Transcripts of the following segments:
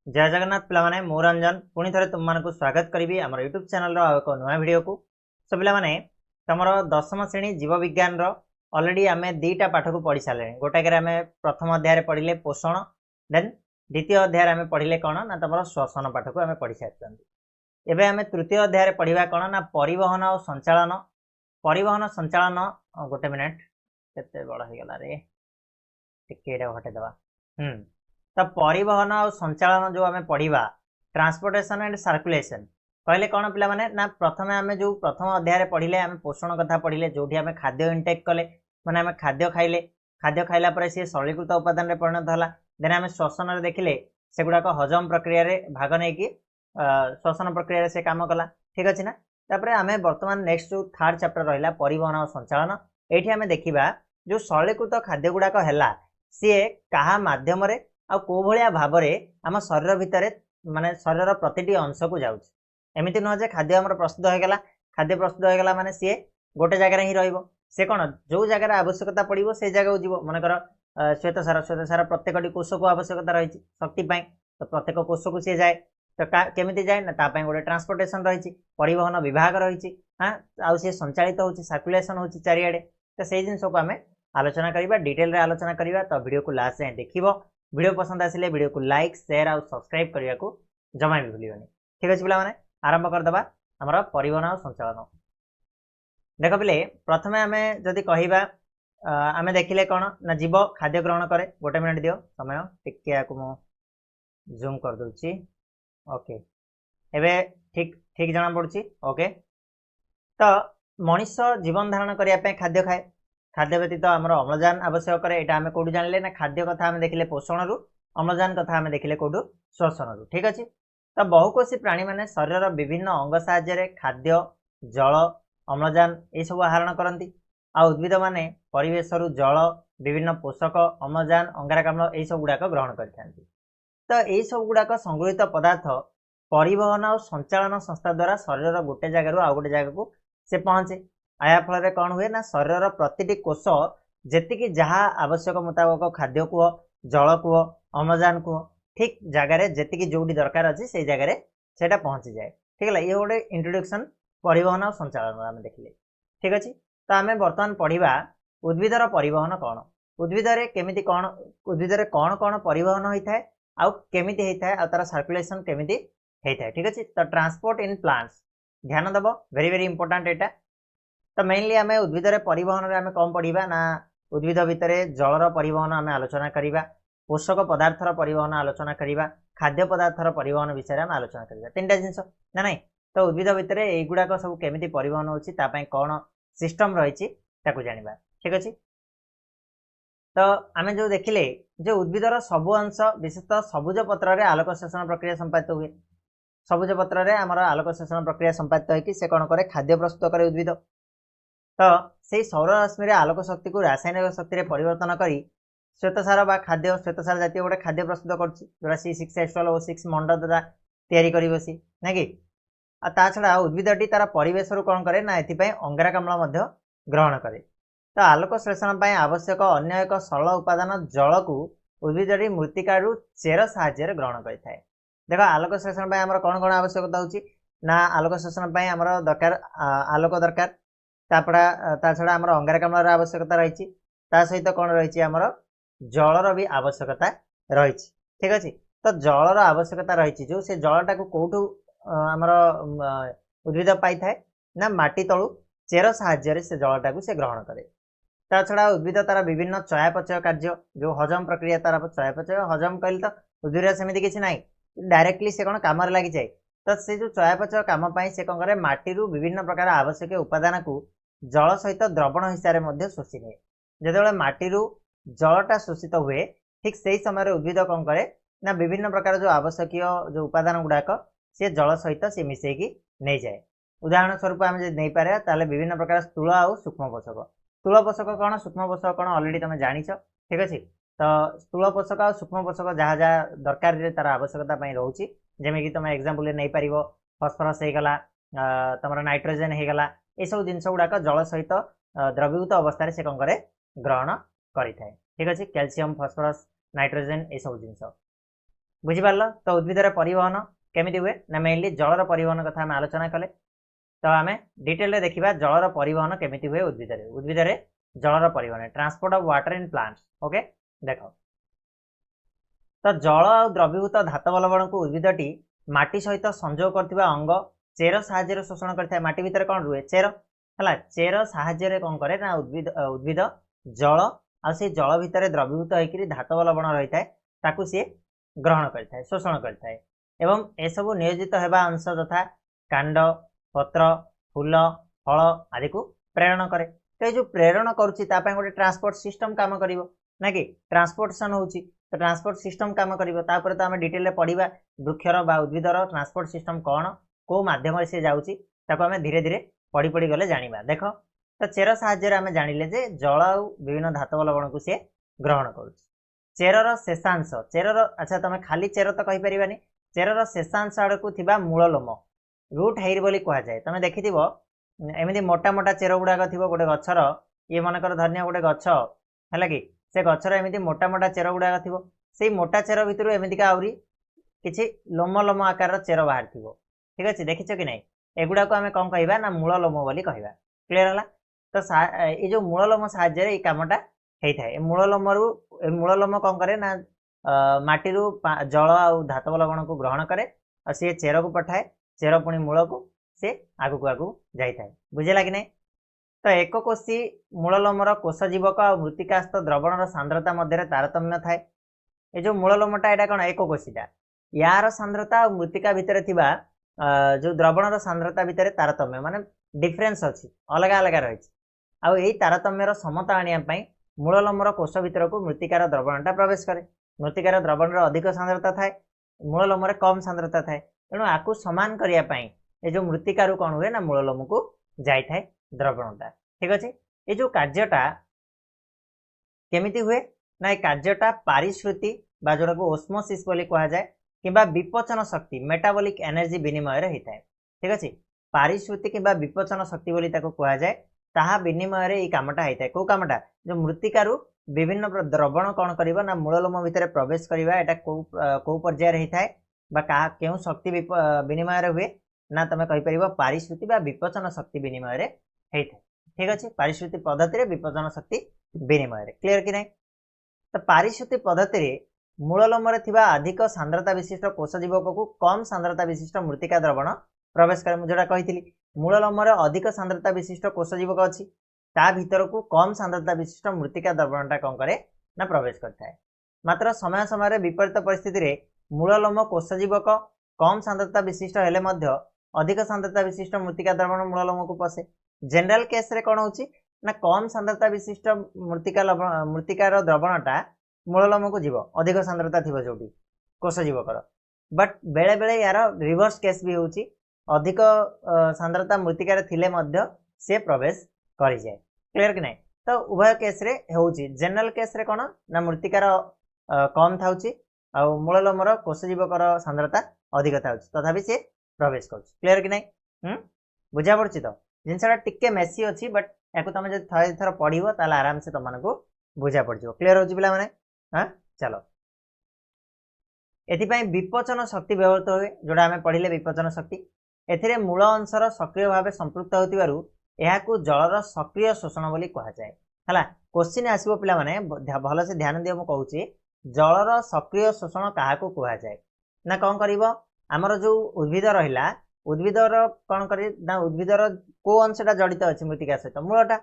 जय जगन्नाथ पिलाने मु रंजन पुणी थे तुम मानक स्वागत करी आम यूट्यूब चैनल एक नुआ वीडियो को। सो पिलाने तुम दशम श्रेणी जीव विज्ञान ऑलरेडी आम दुईटा पाठ को पढ़ी सारे। गोटाक आम प्रथम अध्याय पढ़ले पोषण, देन द्वितीय अध्याय आम पढ़ले कौन ना तुम श्वसन पाठ को आम पढ़ी सारी। एवं आम तृतीय अध्याय पढ़ा कौन ना परिवहन और संचालन। परिवहन संचालन गोटे मिनिट के बड़ हो गला रे टिके हटेदवा। तो परिवहन और संचालन जो आम पढ़ा ट्रांसपोर्टेशन एंड सर्कुलेशन कहले कौन पिला माने ना प्रथम आम जो प्रथम अध्याय पढ़ले आम पोषण कथा पढ़ले जो आम खाद्य इंटेक कले माने आम खाद्य खाइले, खाद्य खाइला पर सी सरलीकृत उपादान रे परिणत होला। देन आम श्वसन देखिले से गुड़ाक हजम प्रक्रिया रे भाग नहीं कि श्वसन प्रक्रिया से काम कला। ठीक अच्छे ना। तापर आम बर्तमान नेक्स्ट जो थर्ड चैप्टर रहा परिवहन और संचालन ये आम देखा जो सरलीकृत खाद्य गुड़ाक है सी क्या मध्यम आ को भाया भाव आम शरीर भितर माने शरीर प्रति अंश को जाऊँच। एमती नुह जे खाद्य आम प्रस्तुत होगा, खाद्य प्रस्तुत होगा माने सी गोटे जगार ही रे कौन जो जगार आवश्यकता पड़ो से जगह जीव। मनकर श्वेतसार प्रत्येक कोष को आवश्यकता रही शक्ति तो प्रत्येक कोष को सी जाए तो केमी जाए ना तापाई गोटे ट्रांसपोर्टेशन रही परिवहन विभाग रही आउ सी संचालित हो सर्कुलेशन हो चारिआडे। तो से जिन को आम आलोचना करवा डिटेल रे आलोचना करवा। तो वीडियो को लास्ट जाए देखिए। वीडियो पसंद आसिले वीडियो को लाइक शेयर और सब्सक्राइब करने को जमा भी भूलियोनी। ठीक अच्छे पिला माने आरंभ करदे आमर परिवहन और संचालन। देख पिले प्रथमे आम जदि कहवा आम देखिले कौन ना जीव खाद्य ग्रहण करे। गोटे मिनिट दियो समय टिके मु जूम कर दूची। ओके एबे ठीक ठीक जना पड़ुची। ओके तो मनीष जीवन धारण करने खाद्य खाए। खाद्य व्यतीत आमर अम्लजान आवश्यक करे। यहाँ आम कौटू जानिले ना खाद्य कथा आम देखिले पोषण रु, अम्लजान कथा आम देखिले कौटू श्वसन रु। ठीक अच्छे। तो बहुकोशी प्राणी माने शरीर विभिन्न अंग साहाय्य खाद्य जल अम्लजान ये सब आहरण करती। आ उद्भिद माने परिवेश रु जल विभिन्न पोषक अम्लजान अंगारकाम्ल ये सब गुड़ाक ग्रहण करथांती। तो यही सब गुड़ाक संगृहित पदार्थ परिवहन और संचालन संस्था द्वारा शरीर गोटे जगार आउ गोटे जगह को से पहुँचे। या फल कौन हुए ना शरीर प्रति कोष जी जहाँ आवश्यक मुताबक खाद्य कह जल कह अम्लजान कह ठीक जगार जी जो दरकार अच्छी से जगार से पहुँची जाए। ठीक है ये गोटे इंट्रोडक्शन परिवहन और संचालन आम देखिले। ठीक अच्छे। तो आम बर्तमान पढ़ा उद्भिदर परिवहन कौन, उद्भिदरे केमिति कौन उद्भिदरे कौन कौन परिवहन होता है आउ केमिति होता है आ तार सर्कुलेशन केमिति होता है। ठीक अच्छे। तो ट्रांसपोर्ट इन प्लांट्स ध्यान दब वेरी वेरी इंपोर्टेंट एटा। तो मेनली आम उद्भिदरे परिवहन आम कौन पढ़ा ना उद्भिद भितर जलर परिवहन आम आलोचना करवा, पोषक पदार्थर परिवहन आलोचना करवा, खाद्य पदार्थर परिवहन विषय आम आलोचना करवा। तीनटा जिनस ना नहीं। तो उद्भिद भितर युवाक सब केमिति परिवहन होती कौन सिस्टम रही जाना। ठीक अच्छे। तो आम जो देखिले जो उद्भिदर सबु अंश विशेषतः सबुज पत्र आलोक शोषण प्रक्रिया संपादित हुए। सबुज पत्र आमर आलोक शोषण प्रक्रिया संपादित होगी से कौन करे खाद्य प्रस्तुत करे उद्भिद। तो से सौर रश्मि आलोक शक्ति को रासायनिक शक्ति परिवर्तन कर श्वेतसार बा खाद्य श्वेतसार जातीय गोटे खाद्य प्रस्तुत करा C6H12O6 मंड द्वारा तैयारी कर सी ना कि ता छड़ा उद्भिदटी तार परिवेश कौन करे ना एथि अंगारकाम्ल ग्रहण करे। तो आलोक श्लेषण आवश्यक अन्य एक सरल उपादान जल को उद्भिदटी मृत्तिका चेर साहाय्य ग्रहण करें। देख आलोक श्लेषण आमर कौन कौन आवश्यकता होची ना आलोक श्लेषण आमर दरकार आलोक दरकार ता छड़ा आमर अंगारकाम्ल आवश्यकता रही सहित कौन रही आमर जलर भी आवश्यकता रही। ठीक अच्छे। तो जलर आवश्यकता रही जो से जलटा को कौटू आमर उद्भिद पाई थाए ना माटी तलू चेर साहाय्य से जलटा को से ग्रहण करे। ता छड़ा उद्भिद तार विभिन्न चयापचय कार्य जो हजम प्रक्रिया तार चयापचय हजम कल तो उद्भिद सेमती किसी ना डायरेक्टली से कौन कम लगी जाए। तो से जो चयापचय कम से कौन करे माटी विभिन्न प्रकार आवश्यक उपादान को जल सहित द्रवण हिसाब से शोषि निए। जो माटी जलटा शोषित हुए ठीक से समय उद्भिद कौन करे ना विभिन्न प्रकार जो आवश्यक जो उपादान गुड़ाक सी जल सहित सी मिसेकी नहीं जाए। उदाहरण स्वरूप आम जो नहीं पारे ताले विभिन्न प्रकार स्थूल और सूक्ष्म पोषक। स्थूल पोषक कौन सूक्ष्म पोषक कौन ऑलरेडी तुम जानिछ। ठीक अच्छे। तो स्थूल पोषक और सूक्ष्म पोषक जहाँ जहाँ दरकार तार आवश्यकता रोचे जमीक तुम एग्जांपल नहीं पार फस्फरस होगला तुम नाइट्रोजेन होगला ये सब जिनस गुड़ाक जल सहित द्रवीभूत अवस्था से कौन करे ग्रहण करें। ठीक अच्छे। कैल्शियम फस्फरस नाइट्रोजेन ये सब जिनस बुझिपार तो उद्भिदर परिवहन केमिति हुए ना मेनली जलर परिवहन कथा आम आलोचना कले तो आम डिटेल देखा जलर परिवहन केमिति हुए उद्भिदर जलर परिवहन transport of water in plants okay देख तो जल और द्रवीभूत धातव लवण को उद्भिदटी माटी सहित संजोग करथिबा अंग चेर साहाय्य शोषण करता है माटी भितर कौन रुए चेर है चेर साहाय्य कौन करे ना उद्भिद जल आ जल भितर द्रवीभूत होकर धातव लवण रही है ताकू सी ग्रहण करता है शोषण करता है एवं एसबू नियोजित होगा अंश तथा कांड पत्र फूल फल आदि को प्रेरण करे तो ये प्रेरण करुच्ची गोटे ट्रांसपोर्ट सिस्टम काम कर ना कि ट्रांसपोर्टेशन होची तो ट्रांसपोर्ट सिस्टम काम कर तो आम डिटेल पढ़ा वृक्षर बा उद्भिदर ट्रांसपोर्ट सिस्टम कौन को माध्यम से जाऊँगी आम धीरे धीरे पढ़ी पढ़ी गले जाना देख तो चेर साहाय्य आम जानिले जे जल आ विभिन्न धातव लवण को सी ग्रहण कर चेरर शेषांश चेरर अच्छा तुम खाली चेर तो कहीपरानी चेरर शेषांश आड़ को थी मूल लोम रूट हेयर बोली कहुए तुम देखि एमती मोटा मोटा चेर गुड़ाक थी गोटे गचर ये मनकर धन्य गोटे गच है कि से गचर एमती मोटा मोटा चेर गुड़ाक थी से मोटा चेर भितर एमतीका आहरी किसी लोम लोम आकार चेर बाहर थी ठीक अच्छे देखीच कि नहीं एगुड़ा को आम कौन कह ना मूल लोम बोली कहवा क्लीयर है तो ये जो मूल लोम साहाय्य ये कामटा होता है मूल लोम कौन करे ना माटी जल आ धातव लवण को ग्रहण करे और सी चेर को पठाए चेर पुणी मूल को सी आगू आगू जाए बुझेगा कि नहीं तो एक कोशी मूल लोमर कोषजीवक और मृत्तिकास्थ द्रवणर सांद्रता मध्य तारतम्य थाए ये जो मूल लोमटा यहाँ कौन एक कोशीटा यार सांद्रता और मृत्तिका भितर थिबा जो द्रवणर सांद्रता भितर तारतम्य माने डिफरेन्स अच्छी अलग अलग रही आई तारतम्यर समता आने मूल लोमर कोष भितर को मृत्तिकार द्रवणटा प्रवेश करे मृत्तिकार द्रवणर अधिक सांद्रता थाए मूल लोमर कम सांद्रता थाए तेणु आपको सामान करने ये जो मृत्तिकार कौन हुए ना मूल लोम को जाए द्रवणटा ठीक अच्छे ये जो कार्यटा केमिति हुए ना ये कार्यटा पारिश्रुति बा जोड़ा को ओस्मोसिस बोली कहा जाए किंबा विपचन शक्ति मेटाबॉलिक एनर्जी विनिमय होता है ठीक अच्छे पारिश्रुति किंबा विपचन शक्ति बोली ताको कहा जाए ताहा विनिमय रे कामटा होता है कौ कामटा जो मृत्तिकारु विभिन्न द्रवण कौन कर ना मूल लोम भितर प्रवेश करवा एटा कौ पर्यायर होता है क्यों शक्ति विनिमय हुए ना तुम कहीपर पारिश्रुति बा विपचन शक्ति विनिमय होता है ठीक अच्छे पारिश्रुति पद्धति विपचन शक्ति विनिमय क्लीयर कि नहीं तो पारिश्रुति पद्धति मूल लोमरे थिबा अधिक सांद्रता विशिष्ट कोषजीवक को कम सांद्रता विशिष्ट मृत्तिका द्रवण प्रवेश करे मुझे कही मूल लोमरे अधिक सांद्रता विशिष्ट कोषजीवक अच्छी ता भीतर को कम सांद्रता विशिष्ट मृत्तिका द्रवणटा कौन करे ना प्रवेश करता है मात्र समय समय विपरीत परिस्थिति मूल लोम कोषजीवक कम सांद्रता विशिष्ट हेले मध्य अधिक सांद्रता विशिष्ट मृत्तिका द्रवण मूल लोम को पशे जनरल केस रे कौन होची ना कम सांद्रता विशिष्ट मृत्तिकार द्रवणटा मूल लोम को जीव अधिक सांद्रता थी जो कोषजीवकर बट बेले बेले यार रिवर्स केस भी होची अधिक सांद्रता मृत्तिकार थिले मध्य से प्रवेश करि जाए क्लियर कि नहीं तो उभय केस रे होची जनरल केस रे कौन ना मृत्तिकार कम थाउची आ मूल लोमर कोषजीवकर सांद्रता अधिक थाउची तथापि से प्रवेश कर क्लियर कि नहीं बुझा पड़ी तो जिनसा टिके मेसी अच्छी बट या तुम जो थर पढ़ो ताल आराम से तुमको बुझा पड़ जाए क्लियर हो पे हाँ चलो एथि विपचन शक्ति व्यवहृत हुए जोड़ा आम पढ़ले विपचन शक्ति ए मूल अंशर सक्रिय भाव संपृक्त हो जलर सक्रिय शोषण बोली कहुए है क्वेश्चन आसो पे भल से ध्यान दियो मुझे जलर सक्रिय शोषण क्या कहुए ना कौन कर आमर जो उद्भिद रहा उद्भिदर कौन कर उद्भिदर को अंशटा जड़ित अच्छी मृत्तिका सहित मूलटा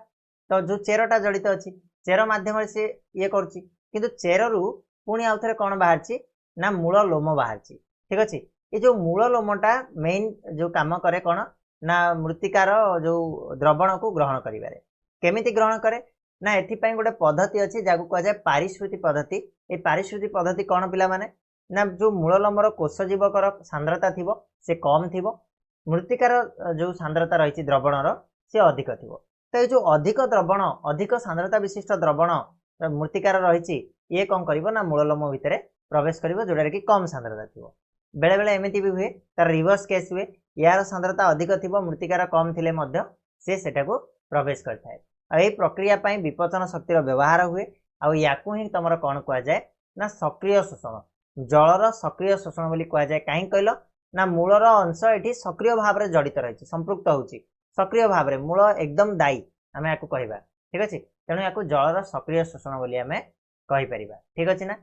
तो जो चेरटा जड़ित अच्छी चेर मध्यम से ये करूँ चेरु पुणी आउ थे कौन बाहर ना मूल लोम बाहर ठीक अच्छे ये जो मूल लोमटा मेन जो काम करे कौन ना मृत्तिकार जो द्रवण को ग्रहण करें केमिति ग्रहण करे ना एथिपाई गोटे पद्धति अच्छी जहाँ कहुए पारिश्रुति पद्धति ये पारिश्रुति पद्धति कौन पिला माने ना जो मूल लोमर कोषजीवकर सांद्रता थी से कम थी मृत्तिकार जो सांद्रता रही द्रवणर से अधिक थी तो ये जो अधिक द्रवण अधिक सांद्रता विशिष्ट द्रवण मृत्तिकार रही ये कौन कर ना मूल लोम भितर प्रवेश कर जोटा कि कम सांद्रता थी बेले बेले एमती भी हुए तार रिवर्स केस हुए यार सांद्रता अधिक थी मृत्तिकार कम थिले मध्य से सेटा को प्रवेश करता है प्रक्रिया विपचन शक्तिर व्यवहार हुए आउ ही तुम कौन कहुए ना सक्रिय शोषण जलर सक्रिय शोषण बोली कह जाए कहीं कहल ना मूलर अंश ये सक्रिय भाव में जड़ित रही संपृक्त होची सक्रिय भाव में मूल एकदम दायी आम या कहवा ठीक अच्छे तेणु या जलर सक्रिय शोषण बोली आम कहीपर ठीक अच्छे ना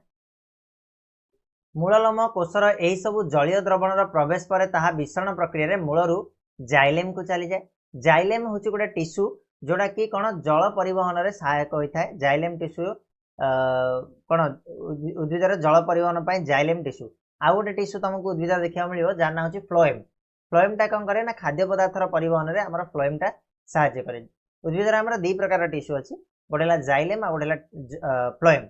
मूललोम कोषर यही सब जलीय द्रवणर प्रवेश पर ताहा विसरण प्रक्रिया मूलरू जाइलेम को चली जाए जाइलेम हूँ गोटे टिश्यू जोड़ा कि कौन जल परिवहन में सहायक होता है जाइलेम टिश्यू कौन उद्भिदर जल परिवहन पर जाइलेम टिश्यू आउ गोटे टिश्यू तुमको उद्भिद देखा मिले जार ना हूँ फ्लोएम फ्लोएमटा कौन करे ना खाद्य पदार्थर परिवहन में आम फ्लोएमटा साहाय्य करे उद्भिदर आम दी प्रकार टिश्यू अच्छी गोटे जाइलेम आ गोटे फ्लोएम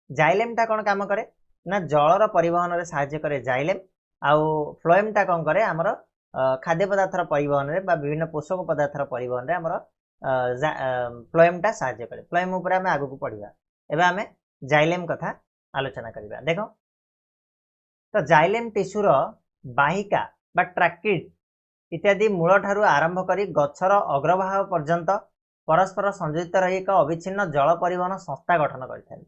जाइलेमटा कौन काम करे ना जलर परिवहन में साहाय्य करे जाइलेम आउ फ्लोएमटा कौन करे आमर खाद्य पदार्थर परिवहन में विभिन्न पोषक पदार्थर परिवहन में आमर फ्लोएमटा साहाय्य करे फ्लोएम उपर आम आगू पढ़ा एवं आम जाइलेम कथा आलोचना करवा देख तो जाइलेम टिश्यूर बाहिका बा ट्राकिड इत्यादि मूल ठारू आरंभ कर गछर अग्रभाग पर्यंत परस्पर संयोजित रही एक अविच्छिन्न जल परिवहन संस्था गठन कर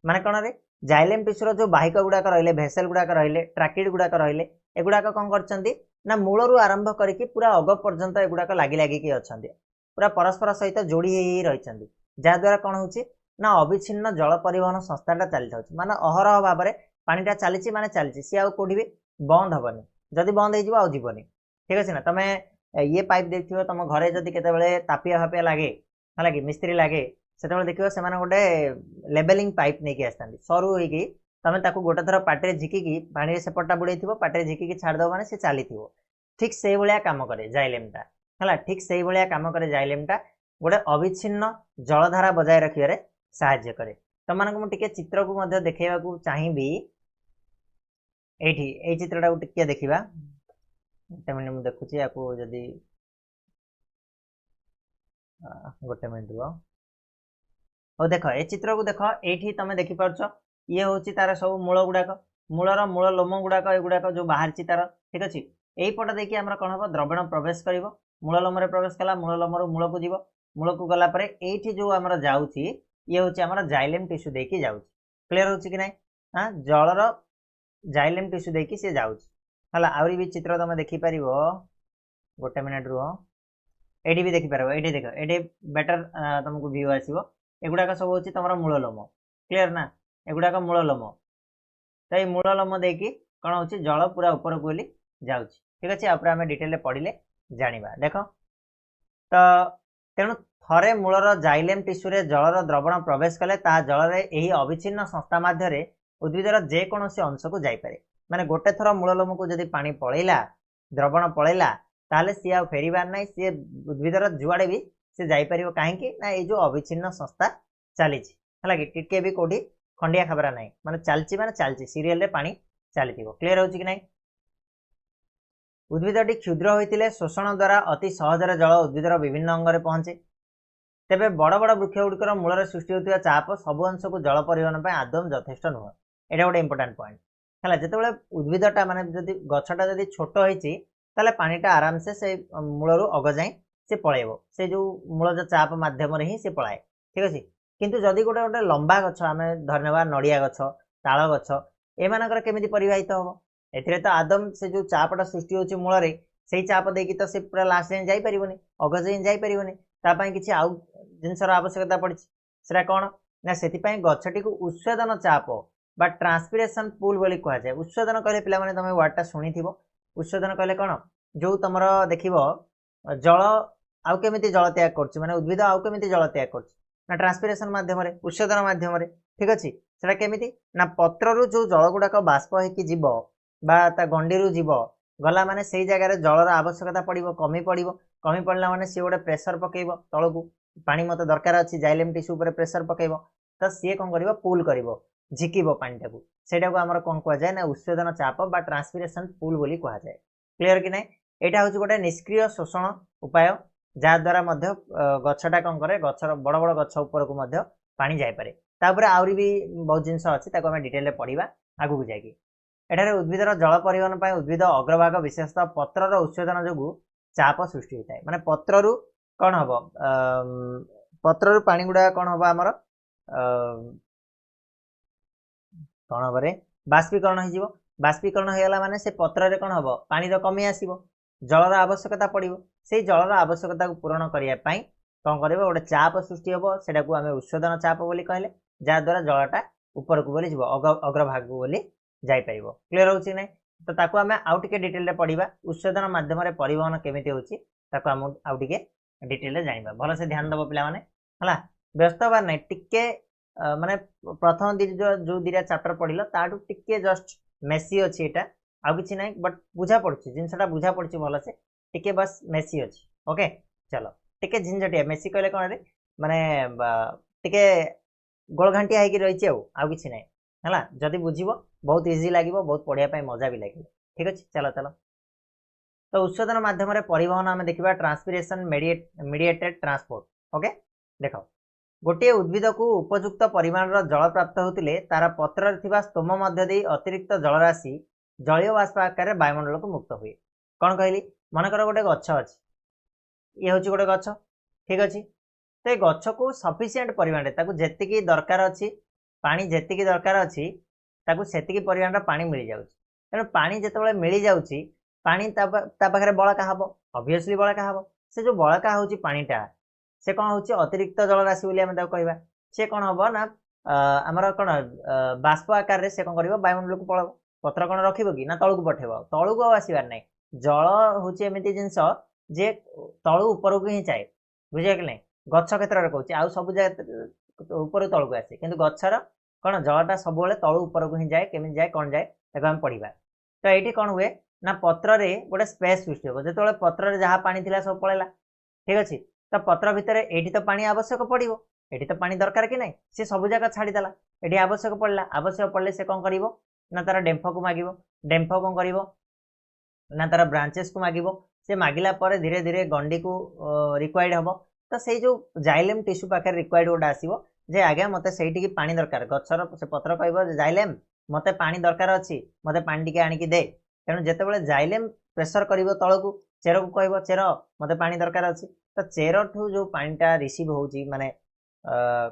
माने कौन रे जाइलेम टिश्यूर जो बाहिक गुड़ाक रहिले भेसेल गुड़ाक रहिले ट्राकिड गुड़ाक रहिले एगुड़ाक कौन करछंती ना मूलरू आरंभ करके पूरा अग पर्यंत एगुड़ाक लागी लागिकी अच्छंती पूरा परस्पर सहित जोड़ी ही रही जहाद्वारा कौन होची ना अविच्छिन्न जल परिवहन संस्थाटा चली था माने अहरह भाव में पानीटा चली माने चली सी आउ कोठी भी बंद हेनी जदि बंद हो जीवनी ठीक अच्छे ना तुम ये पाइप देखिए तुम घरे जदि केतबेले तापिया फापिया लगे है कि मिस्त्री लगे से देखिए से गोटे लेबेलिंग पाइप नहीं आसता सरू होगी तुम ताको गोटे थर पाटे झिकी पानी सेपटा बुड़े पाटे झिकी छाड़देव मैंने चली ठीक से भाया कम करे जाइलेमटा है ठीक से भाया कम करे जाइलेमटा गोटे अविच्छिन्न जलधारा बजाय रखिए साहाय्य करे तुमको मुझे चित्र को देखा चाहिए ये चित्रटा टिके देखा गोटे मिनट मुझे देखुची या जदि गोटे मिनट रुह और देख ए चित्र को देख ये तुम देखिपार ये हूँ तार सब मूल गुड़ाक मूलर मूल लोम गुड़ाक एगुड़ाक जो बाहरी तार ठीक अच्छे यही पट देखिए आम कौन हम द्रवण प्रवेश कर मूल लोम प्रवेश कला मूल लोम मूल को जीव मूल को गलापर ये जो आम जाऊँगी ये हूँ आम जाइलेम टिश्यू देकी जाऊँ क्लीयर हो कि ना हाँ जलर जाइलेम टिश्यू देकी सी जाऊँ है आहरी भी चित्र तुम देखिपर गोटे मिनट रुह ये भी देखिपार ये देख ये बेटर तुमको व्यू आसो एगुड़ाक सब हूँ तुम मूल लोम क्लीयर ना एगुड़ाक मूल लोम तो ये मूल लोम देकी कौन हो जल पूरा ऊपर को जाऊँ ठीक अच्छे आप आम डिटेल पढ़ले जाना देख तो तेणु थरे मूलर जाइलेम टिश्यू जलर द्रवण प्रवेश कले जल यही अविच्छिन्न संस्था मध्य उद्भिदर जेकोसी अंश को जापे माने गोटे थर मूल लोम को जब पानी पलैला द्रवण पलैला ताले सी आ फेरबार ना सी उद्भिदर जुआड़े भी सी जापर कहीं ना ये जो अविच्छिन्न संस्था चली है टिके भी कौटी खंडिया खबरा ना माने चलती सीरियल पानी चली क्लीयर हो कि ना उद्भिदटी क्षुद्र होते शोषण द्वारा अति सहजरे जल उद्भिदर विभिन्न अंगरे पहुँचे तेबे बड़ बड़ वृक्ष गुड़िकर मूल सृष्टि होता चाप सब अंश को जल परिवहन पर आदम यथेष्ट नुह यहाँ गोटे इंपोर्टाट पॉइंट है जिते उद्भिदटा माने जदि गछटा जदि छोट होती पानीटा आराम से मूलरू अग जाए सी पलैब से जो मूल जो चाप मध्यम ही सी पलाए ठीक अच्छे किंतु जदि गोटे गोटे लंबा गछ आम धन्यवाद नड़िया गछ ताल गछ एमानकर केमिति परिवाहित हम ए तो आदम से जो चापटा सृष्टि होची मूल से चाप देकी तो से पूरा लास्ट जाए जापरनी अग जाए जापरनी तापाई किसी आउ जिनसर आवश्यकता पड़ी से कौन ना से गछटी को उच्छेदन चाप बा ट्रांसपिरेशन पूल बोली कह जाए उच्छेदन कहले पिला माने तुम वर्डटा शुणी थी उच्छेदन कहले कौन जो तुम देख जल आउ केमिति जल त्याग कर माने उद्भिद आउ केमिति जल त्याग कर ना ट्रांसपिरेशन मध्यम उच्छेदन मध्यम ठीक अच्छे से केमिति ना पत्रु जो जल गुड़ाक बाष्प होकी जीव बा ता गंडी जीव गला माने से जगार जलर आवश्यकता पड़ो कमी पड़ला माने सी गोटे प्रेसर पकेब तल को पानी मत दरकार अच्छी जाइलेम टिश्यू पर प्रेसर पकेब तो सी कौन कर पुल कर झिकब पानीटा को सेटा को आमर कौन कह जाए ना उच्छेदन चाप बा ट्रांसपिरेशन पुल बोली कह जाए क्लीयर कि ना यहाँ हूँ गोटे निष्क्रिय शोषण उपाय जहाद्वारा गछटा कौन करे गचर बड़ बड़ गछ उपर को पानी जापे तापर आहरी भी बहुत जिनस अच्छी आम डिटेल पढ़ा आगू जाकि एठारे उद्भिदर जल परिवहन पर उद्भिद अग्रभाग विशेषतः पत्रर उच्छेदन जो चाप सृष्टि होता है माने पत्रु कौन हम पत्रु पानी गुड़ा कौन हम आमर कौन हम बाष्पीकरण हो बाष्पीकरण हो गला माने से पत्र रे कोन हबो पानी रो कमी आसीबो जलर आवश्यकता पड़िबो से जलर आवश्यकता को पूरण करिया पई कोन करबो गोटे चाप सृष्टि हबो सेटा को हमें उष्णदन चाप बोली कहले जा द्वारा जलटा ऊपर को बोली जीवो अग्रभाग को बोली जाई परिबो क्लियर होची नै तो ताको हमें आउ टिके डिटेल रे पढिबा उष्णदन माध्यम रे परिवहन केमिति होची ताको हम आउ टिके डिटेल रे जानिबा भलो से ध्यान दबो पिला माने हला व्यस्त बार नै टिके माने प्रथम जो दिरा चैप्टर पढिलो ताटू टिके जस्ट मेसी अछि एटा आउ किछि नै बट बुझा पड़छि जिनसटा बुझा पड़छि भलो से टिके बस मेसी अछि ओके चलो टिके झिंझटिया मेसी कहले कोन रे माने टिके गोल घंटिया हेकि रहिछि आउ किछि नै हला जदी बुझिबो बहुत इजी लागिबो बहुत पढिया पय मजा भी लागिबो ठीक अछि चलो चलो तो उष्णदन माध्यम रे परिवहन हम देखिबा ट्रांसपिरेशन मीडिएटेड ट्रांसपोर्ट ओके देखो गोटे उद्भिद को उपयुक्त परिमाण जल प्राप्त होतिले तार पत्र थिबा स्तोम मध्य दे अतिरिक्त जलराशि जलीय बाष्प आकार वायुमंडल को मुक्त हुए कौन कहली मन कर गोटे गछ अछि ये होची गोटे गछ ठीक अछि ते गछ को सफिशिएंट परिमाण ताकू जेतिकी दरकार अछि पानी जेतिकी दरकार अछि ताकू सेतिकी परिमाण पानी मिल जाउछि तेनु पानी जेतेबेले मिल जाउछि पानी ता पाखरे बळका हबो ऑब्वियसली बळका हबो से जो बळका होउछि पानीटा से कौन होउछि अतिरिक्त जलराशि बोली हम ताको कहबा से कौन हबो ना हमर कोन बाष्प आकार रे से कौन करबो वायुमंडल को पळबो पत्र कौन रखिबो कि ना तळु को पठेबो तळु को आसीबार नै जल होउछि एमिति जिंस जे तळु ऊपर को ही चाहे बुझिया कि नै गच्छ क्षेत्र रे कहउछि आ सब जगह ऊपर तळु को आसे किंतु गच्छर कौन जलटा सब बेले तळु ऊपर को ही जाए केमिति जाए कौन जाए ताको हम पढिबा तो एठी कौन हुए ना पत्र रे गोटे स्पेस सृष्टि हो जेतेबेले पत्र रे जहा पानी थिला सब पळेला ठीक अछि तो पत्र भितर एठी तो पानी आवश्यक पड़िबो एठी तो पानी दरकार कि नै से सब जगह छाडी देला एठी आवश्यक पड़ले से कोन करिवो ना तार डेम्फ को मागिवो डेम्फ कोन करिवो ना तार ब्रांचेस को मागिवो से मागिला परे धीरे धीरे गंडी को रिक्वायर्ड हबो तो सेई जो जाइलेम टिश्यू पाकर रिक्वायर्ड ओडा आसीबो जे आगे मते सेठी की पानी दरकार गच्छर से पत्र कहबो जाइलेम मते पानी दरकार अछि मते पानी टिके आनी की दे तेनु जेतेबेले जाइलेम प्रेशर करिवो तळकू चेरो को कहबो चेरो मते पानी दरकार अछि तो चेरो ठू जो पानीटा रिसीव होउची माने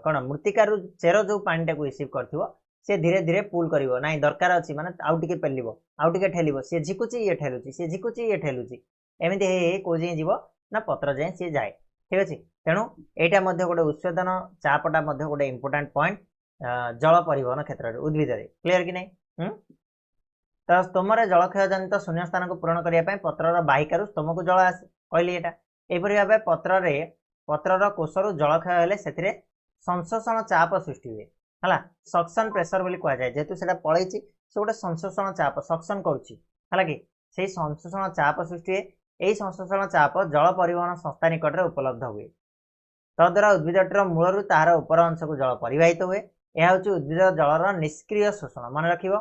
कोन मृत्तिकार चेरो जो पानीटा को रिसीव करथिवो से धीरे धीरे पुल करिवो नाही दरकार अछि माने आउ टिके पेलिवो आउ टिके ठेलिवो से झिकुची ये ठेलुची से झिकुची ये ठेलुची एमिति हे को जे जीवो ना पत्र जे से जाय ठीक अछि तेनु एटा मध्ये गोटे उष्णदन चापटा मध्ये गोटे इंपोर्टेंट पॉइंट जल परिवहन क्षेत्र रे उद्भिद रे क्लियर कि नै तो स्तोम रे जलक्षय जनित शून्य स्थान को पूरण करिया पय पत्रर बाहिकारु स्तोम को जल आसे कहली एटा एपरि भाबे पत्रर कोषरु जलक्षय हेले सेथिरे संशोषण चाप सृष्टि हुए हला सक्शन प्रेशर बोली कह जाय जेतु सेटा पळैछि से गोटे संशोषण चाप सक्शन करूछि हला कि सेही संशोषण चाप सृष्टि हुए एही संशोषण चाप जल परिवहन संस्था निकट रे उपलब्ध हुए तद्वारा उद्भिदटर मूलरु तार ऊपर अंश को जल परिवाहित हुए यह होछि उद्भिद जलर निष्क्रिय शोषण मन रखिबो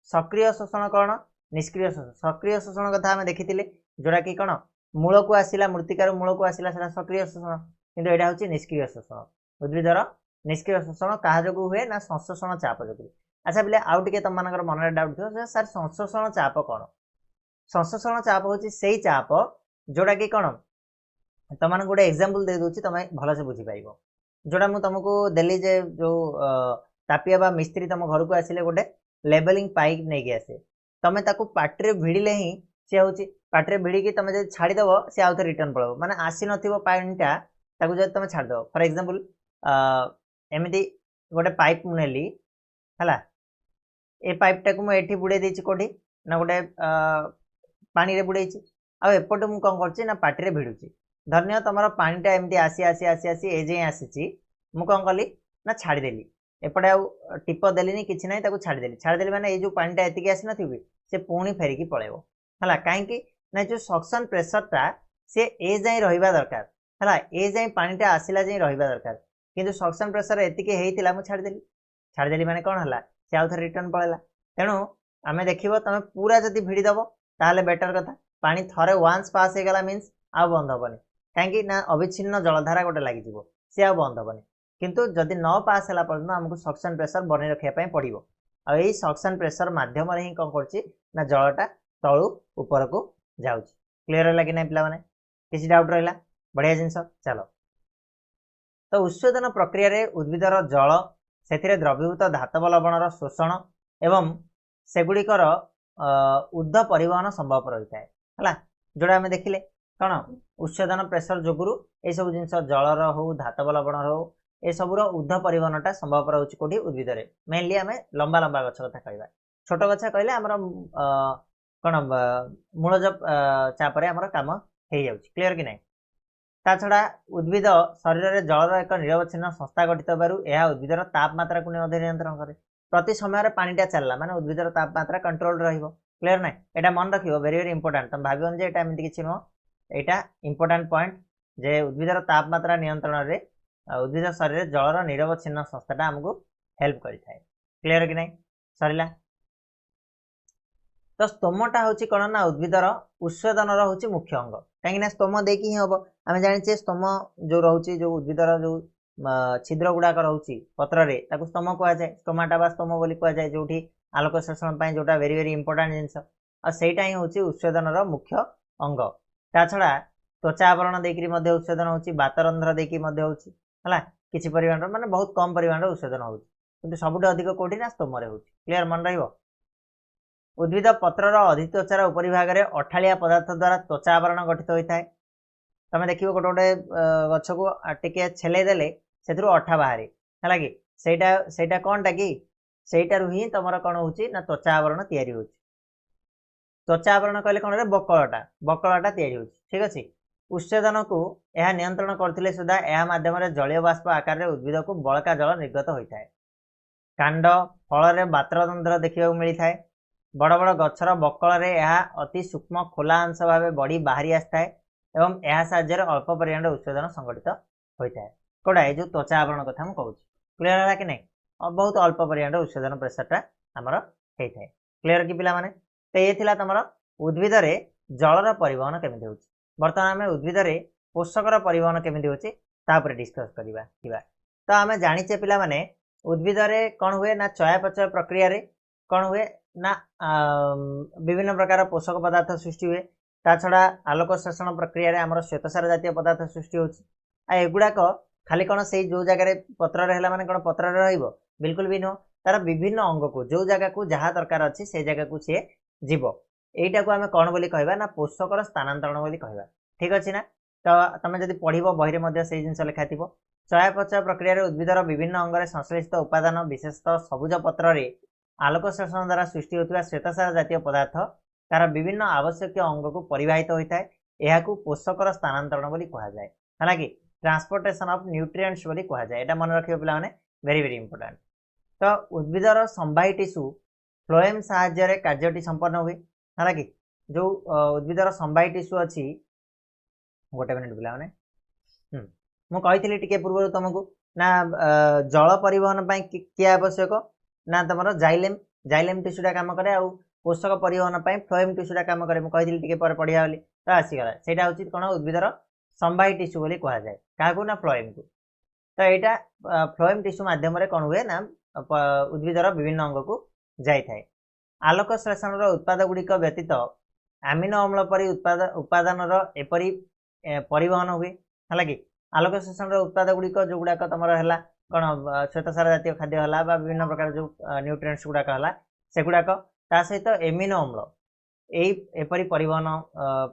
सक्रिय शोषण कौन निष्क्रिय शोषण सक्रिय शोषण कथा हम देखिथिले जोरा कि कौन मूल को आसिला मृत्तिकार मूल को आसिला सेटा सक्रिय शोषण किंतु एटा होछि निष्क्रिय शोषण उद्भिदर निष्क्रिय शोषण कहा जोगु हुए ना संशोषण चाप जोगु अच्छा बिले आउ टिके तम मानकर मन रे डाउट थियो सर संशोषण चाप कौन संशोषण चाप होछि सेही चाप जोड़ा कि कौन तम मान गोटे एग्जांपल दे दोछि तमे भलो से बुझी पाइबो जोड़ा मु तुमको देली जे जो तापिया बा मिस्त्री तम घर को आसिले गोटे लेवलिंग पाइप नहीं के आसे तमे ताकू पाटरे भिड़िले ही से होची पाटरे भिड़ी की तमे जे छाडी दबो से आउथे रिटर्न पळबो माने आसी नथिबो पानीटा ताकू जे तमे छाडी दबो फॉर एग्जांपल एमिति गोटे पाइप मुनेली हला ए पाइप टाकू म एठी बुडे देछि कोठी ना गोटे पानी रे बुडेछि आ एपटे मु कोन करछि ना पाटरे भिडुछि धन्य तमरो पानीटा एमिति आसी आसी आसी आसी ए जे आसीछि मु कोन कली ना छाडी देली एपटे आ टिप देलिनी किछि नै ताकू छाडी देली माने ए जो पानीटा एतिकी आसी नथिबी से पुणी फेरिकी पळेबो हला काहे कि ना जो सक्शन प्रेशरटा से ए जाई रहिबा दरकार हला ए जाई पानीटा आसिला जाई रहिबा दरकार किंतु सक्शन प्रेशर एतिकी हेइतिला मु छाडी देली माने कोन हला से आउथर रिटर्न पळेला तेनु आमे देखिबो तमे पूरा जदी भिडी दबो ताले बेटर कथा पानी थरे वांस पास हे गला मींस आ बंद होबनी काहे कि ना अविच्छिन्न जलधारा गोटे लागि जिवो से आ बंद होबनी किंतु जदि न पास हला पर्यंत हमको सक्शन प्रेशर बने रखिया पय पड़िबो आ एई सक्शन प्रेशर माध्यम रे ही कोन करछि ना जलटा तळु ऊपर को जाउछि क्लियर होला कि नै पिला माने किछि डाउट रहला बढ़िया जिंस चलो तो उष्णदन प्रक्रिया रे उद्भिदर जल सेथिरे द्रवीभूत धातव लवणर शोषण एवं सेगुड़िकर ऊर्ध्व परिवहन संभव रही है जोड़ा आम देखिले कौन उच्छेदन प्रेसर जोगुरु ये सब जिन जलर हो धातव लवण हो ये सबूर ऊर्ध्व परिवहनटा संभव रोचे कौटी उद्भिद में मेनली आम लंबा लंबा गछ कथा कहवा छोट गछ कहले आमर कौन मूलज चापरे आमर काम हो क्लीयर कि ना ता छड़ा उद्भिद शरीर में जलर एक निरवच्छिन्न संस्था गठित यह उद्भिदर तापमात्रा को नियंत्रण करे प्रति समय पानीटा चलला माने उद्भिदर तापमात्रा कंट्रोल रहिबो क्लियर ना एटा मन रखिबो वेरी वेरी इंपोर्टेंट तुम भाबिबन जे एटा एमति किछि नो एटा इंपोर्टेंट पॉइंट जे उद्भिदर तापमात्रा नियंत्रण रे उद्भिद शरीर जलर निरवच्छिन्न संस्थाटा हमको हेल्प करिथाय क्लियर कि नै सरिला तो स्तोमटा होची कोन ना उद्भिदर उच्छेदनर होची मुख्य अंग कहीं ना स्तोम देकी ही हम आम जाने स्तोम जो रोचे जो उद्भिदर जो छिद्र गुड़ाक रोचे पत्र रे ताकू स्तोम कह जाए स्टोमाटा बा स्तोम बोली कह जाए जो आलोक शोषण जोटा वेरी वेरी इंपोर्टेंट जिनस आईटा ही हूँ उच्छेदनर मुख्य अंग ता छड़ा त्वचा आवरण देकी उच्छेदन होची बातरंध्र देकी है किसी परिमाण माने बहुत कम परिमाण उच्छेदन होती सबुठ अधिक कौटी ना स्तोम हो क्लीयर मन रही उद्भिद पत्रर अधित्वचार उपरिभाग में अठालिया पदार्थ द्वारा त्वचा आवरण गठित होता है तुम देख गोटे गोटे गछ को टे छेलेदेले से अठा बाहर है कि सेटा कौनटा कि सेटारू ही तुम कौन हो त्वचा आवरण तैयारी हो त्वचा आवरण कहले कौन रे बकलटा तैयारी हो ठीक अच्छे उच्छेदन को यह नियंत्रण करथिले सुधा यह माध्यम जलीय बाष्प आकार में उद्भिद को बड़का जल निर्गत होता है कांड फल में बात्रतंत्र देखा मिलता है बड़ बड़ गछर बकल अति सूक्ष्म खोला अंश भाव बढ़ी बाहरी आसता है एवं यह साहाय्य अल्प परिमाण उच्छेदन संगठित होता है कौटा ये जो त्वचा आवरण कथा मुझे कहूँ क्लीयर है कि नहीं बहुत अल्प परिमाण उच्छेदन प्रेसरटा आमर होता है क्लीयर कि पिला माने तो ये थिला तुम उद्भिद जलर परिवहन केमिति होछि बर्तमान आम उद्भिद पोषकर परिवहन केमिति होछि तापर डिस्कस करवा तो आम जाचे पिला माने उद्भिद कौन हुए ना चयापचय प्रक्रिया रे कौन हुए ना विभिन्न प्रकार पोषक पदार्थ सृष्टि हुए ता छड़ा आलोक शोषण प्रक्रिया आमर श्वेतसार जातीय पदार्थ सृष्टि होगुड़ाक खाली कौन से जो जगह पत्र है माने कौन पत्र रहिबो बिल्कुल भी नुह तार विभिन्न अंग को जो जगह को जहाँ दरकार अच्छी से जगह को सी जीव यहीटा को आम कौन बोली कहबा ना पोषकर स्थानांतरण बोली कहबा ठीक अच्छे ना तो तुम जब पढ़ो बही में से जिन लिखा थी चयापचय प्रक्रिया उद्भिदर विभिन्न अंगरे संश्लेषित उपादान विशेषतः सबुज पत्र आलोक शोषण द्वारा सृष्टि होता श्वेतसार जातीय पदार्थ तार विभिन्न आवश्यक अंग को परिवाहित होता है यह पोषकर स्थानांतरण बोली कह जाए है कि ट्रांसपोर्टेशन ऑफ न्यूट्रिएंट्स बोली कह जाए यहाँ मन रखिए पे वेरी वेरी इंपोर्टेंट तो उद्भिदर संवाही टिश्यू फ्लोएम साहाय्य कार्यटी संपन्न हुए है कि जो उद्भिदर संवाही टिश्यू अच्छी गोटे मिनिट पे मुझे टी पूर्व तुमको ना जल परिवहन किए आवश्यक ना तुम जाइलेम टिश्यूटा कम करे पोषक परिवहन फ्लोएम टिश्यूटा कम करे मुझे टी पढ़िया बोली तो आसीगला से कौन उद्भिदर संवाही टिश्यू बोली कह जाए क्या ना फ्लोएम को तो यहाँ फ्लोएम टिश्यू मध्यम कौन हुए ना उद्भिदर विभिन्न अंग को जाए आलोक श्लेषण उत्पाद गुड़िक व्यतीत आमिनो अम्ल परी उपादान एपरी परिवहन हुए है कि आलोक श्लेषण उत्पाद गुड़िक जो गुड़ाक तुम है कौन श्वेतसार जातीय खाद्य है विभिन्न प्रकार जो न्यूट्रिएंट्स गुड़ाक है से गुड़ाक ता सहित एमिनो अम्ल एपरी परिवहन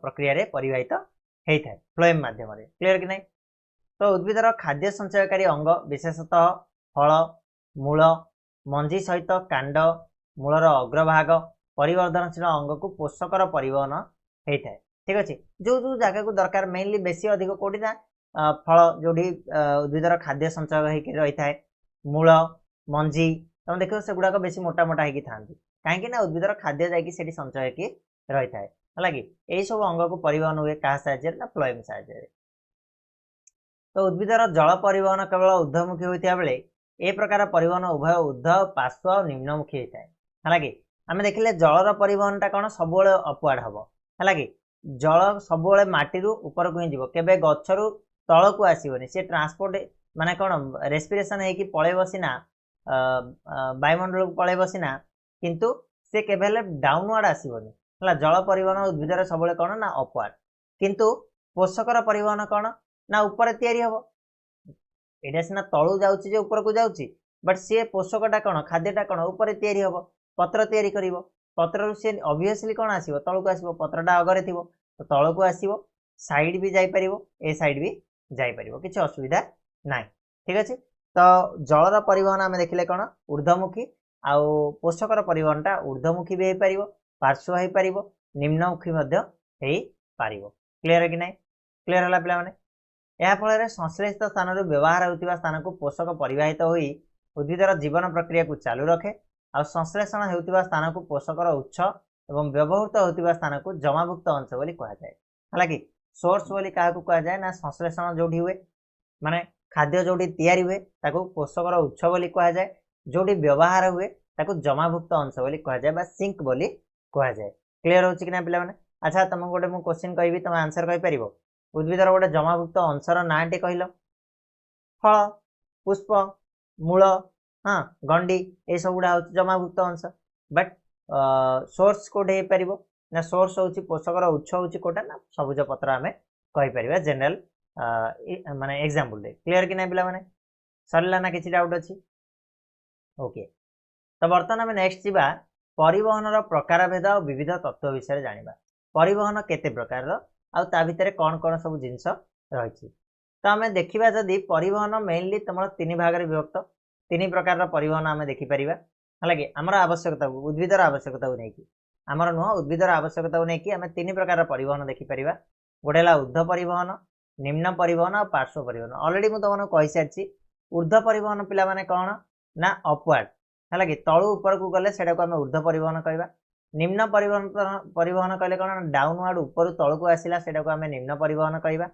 प्रक्रिया रे परिवाहित होता है फ्लोएम माध्यम क्लीयर कि नहीं तो उद्भिदर खाद्य संचयकारी अंग विशेषतः फल मूल मंजी सहित कांड मूलर अग्रभाग परिवर्धनशील अंग को पोषकर परिवहन होता है ठीक अच्छे जो जो जगह को दरकार मेनली बेसी अधिक कौटी ना फल जो उद्भिदर खाद्य संचय रही है मूल मंजी तुम देख से गुड़ाक बेसी मोटा मोटा होगी था कहीं उद्भिदर खाद्य जाकि संचय की रही है कि यही सब अंग को परिवहन हुए क्या साहाय्य ना फ्लोएम साहाय्य तो उद्भिदर जल परिवहन केवल ऊर्ध्वमुखी होता बेले ए प्रकार परिवहन उभय ऊर्ध्व पार्श्व और निम्नमुखी होता है कि आम देखिले जलर परिवहनटा कौन सब अपवार्ड हम है कि जल सब माटी ऊपर को ही जीव केबे गछरु तल को आसबनी सी ट्रांसपोर्ट माने कौन रेस्पिरेशन है कि पलैब सीना वायुमंडल को पलैब सीना किंतु से केबे डाउनवर्ड आसबनी है जल परिवहन उद्भिदर सब कौन ना अपवार्ड किंतु पोषकर परिवहन कौन ना ऊपर तैयारी हम यहाँ सीना तलू जाऊँ ऊपर को जाऊँ बट सी पोषकटा कौन खाद्यटा कौन ऊपर तैयारी हम पत्र तैयारी करिवो पत्ररु से ऑब्वियसली कोन आसीबो तळकु आसीबो पत्रटा अगरे थिबो तो तळकु आसीबो साइड भी जाई परिवो ए साइड भी जाई परिवो किछि असुविधा नाही ठीक अछि तो जलर परिवहन आमे देखिले कोन ऊर्ध्वमुखी आउ पोषकर परिवहनटा ऊर्ध्वमुखी भी हेई परिवो पार्श्व हेई परिवो निम्नमुखी मध्य हेई परिवो क्लियर कि नाही क्लियर हला पिला माने या फल संश्लेषित स्थान व्यवहार होता स्थान को पोषक परिवाहित होई उद्भिदर जीवन प्रक्रिया को चालू रखे आ संश्लेषण होता स्थान को पोषकर उत्स एवं व्यवहृत होता स्थान को जमाभुक्त अंश बोली कहा जाए हालांकि सोर्स बोली क्या कहा जाए ना संश्लेषण जोड़ी हुए माने खाद्य जोड़ी तैयारी हुए ताको पोषकर उत्स बोली कहा जाए जोड़ी व्यवहार हुए ताको जमाभुक्त अंश बोली कहा जाए बा सिंक बोली कहा जाए क्लियर होची कि ना पिला माने अच्छा तुमको गोटे मु क्वेश्चन कहबी तुम आंसर कहि परिबो उद्भिदर गोटे जमाभुक्त अंशर नाटी कहल फल पुष्प मूल हाँ गंडी ये सब गुड़ा हूँ जमाभुक्त अंश बट सोर्स कोटे हो पार ना सोर्स हूँ पोषकर उत्स हूँ कोटा ना सबुज पत्र आम कहीपर जेनेल माने एग्जांपल दे क्लियर कि ना पिला माने सरला ना किसी डाउट अच्छी ओके तो बर्तमान आम नेक्स्ट जीवा परिवहन प्रकार भेद और विविध तत्व विषय जानिबा परिवहन केते प्रकार आ ता भितर कौन कौन सब जिनस रही तो आम देखा जदि परिवहन मेनली तुम तीन भाग में विभक्त तीन प्रकार परिवहन आम देखिपर है आमर आवश्यकता उद्भिदर आवश्यकता को लेकिन आमर नुह उद्भिदर आवश्यकता को लेकिन आम तीन प्रकार परिवहन देखिपर गोटे है ऊर्ध्व परिवहन निम्न परिवहन और पार्श्व परिवहन अलरेडी मुझे तुमको कही सारी ऊर्ध्व परिवहन पिला माने कौन ना अपवार्ड है कि तलु ऊपर को गले से आम ऊर्ध्व परिवहन कहवा निम्न परिवहन कहले कौन डाउनवार्ड ऊपर तलु को आसला से आम निम्न परिवहन कहवा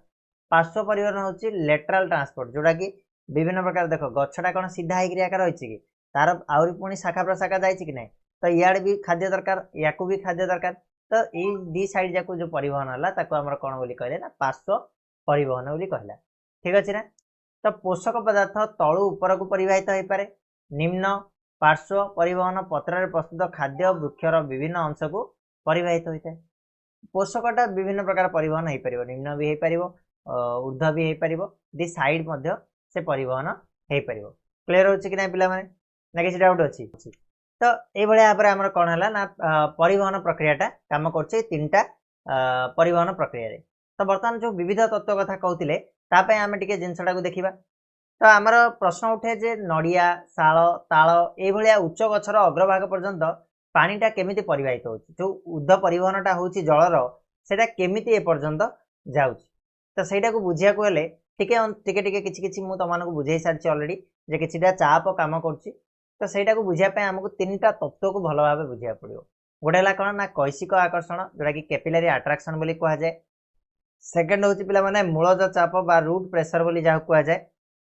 पार्श्व परिवहन हूँ लेटराल ट्रांसपोर्ट जोटा कि विभिन्न प्रकार देख गछटा कौन सीधा होकर आकार रही कि तार आहरी पुणी शाखा प्रशाखा जाए कि नहीं तो इे भी खाद्य दरकार या भी खाद्य दरकार तो ये दी साइड जाक जो परिवहन है आम कौन बोली कहले ना पार्श्व परिवहन बोली कहला ठीक अच्छे ना तो पोषक पदार्थ तलु ऊपर को परिवाहित हो पारे निम्न पार्श्व परिवहन पत्र प्रस्तुत खाद्य वृक्षर विभिन्न अंश को परिवाहित होता है पोषकटा विभिन्न प्रकार परिवहन हो पार निम्न भी हो पार ऊर्ध्व भी हो पार दी साइड से परिवहन हो पार क्लियर होची कि ना पिला माने ना किसी डाउट अच्छी तो ये भाव में आमर कौन है ना परिवहन प्रक्रियाटा काम कर तीनटा परिवहन प्रक्रिया रे तो बर्तमान जो विविध तत्व कथा कहते तापाई आम टे जिनसटा को देखा तो आमर प्रश्न उठे जे नड़िया शाल ताल ये उच्च गछर अग्रभाग पर्यंत पानीटा केमिति परिवाहित हो जो ऊर्ध्व परिवहनटा हूँ जलर से केमिति ए पर्यंत जाऊँ तो सहीटा को बुझा हेले टिके किसी मुझे तुमको बुझे सारी अलरेडी जे किसीटा चाप काम कर तो सहीटा को बुझापी आमको तीन टा तत्व को भल भाव बुझा पड़ो गोटे है कौन ना कैसिक आकर्षण जोटा कि कैपिलरी अट्राक्शन बोली कह जाए सेकेंड हूँ पिला माने मूलज चाप बा रूट प्रेशर बोली जहाँ कह जाए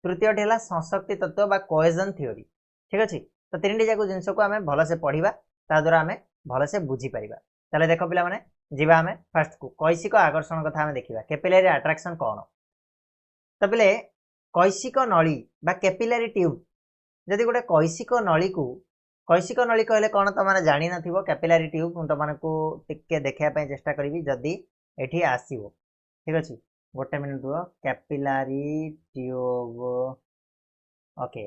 तृतीय है संशक्ति तत्व बा कोहेजन थ्योरी ठीक अच्छे तो तीन जाक जिनस को आम भलसे पढ़ा ता द्वारा आम भलसे बुझीपर ताले देख पिला माने जीवा आम फास्ट को कैसिक आकर्षण कथा आम देखा कैपिलरी अट्राक्शन कौन तो पिले कैसिक नली बा कैपिलरी ट्यूब जदि गोटे कैसिक नली कहले कौन तुम जानी न कैपिलरी ट्यूब मुझे तुमको टिके देखापी चेष्टा करी जदि एठी आसीबो ठीक अच्छे गोटे मिनट रुह कैपिलरी ट्यूब ओके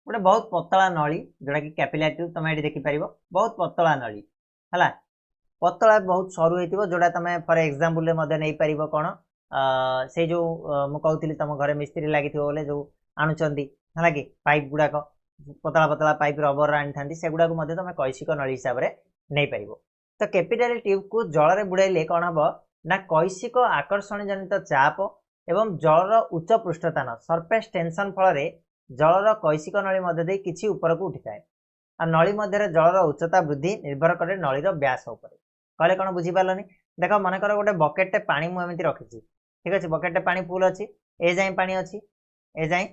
गोटे बहुत पतला नली जोटा कि कैपिलरी ट्यूब तुम ये देखिपर बहुत पतला नली है पतला बहुत सरू हो जोटा तुम फॉर एग्जांपल नहीं पार कौन से जो मु कहती तुम घर मिस्त्री लगी बोले जो आणुचंदी है कि पाइप गुड़ाक पतला पतला पाइप रबर आनी था से गुड़ाक तुम कैसिक नली हिसाब से नहीं पार तो कैपिलरी ट्यूब को जल में बुड़ाइले कौन हम ना कैसिक आकर्षण जनित चाप एवं जलर उच्च पृष्ठतान सरफेस टेंशन फल जलर कैसिक नली मध्य किसी ऊपर को उठी थाए आ नली मध्य जलर उच्चता वृद्धि निर्भर करे नलीर व्यास उपर कहले कौन बुझीपारनी देख मनकर गोटे बकेटे पानी मुझे रखी ठीक अच्छे बकेटे पानी फुल अच्छी ए जाए पानी अच्छी ए जाए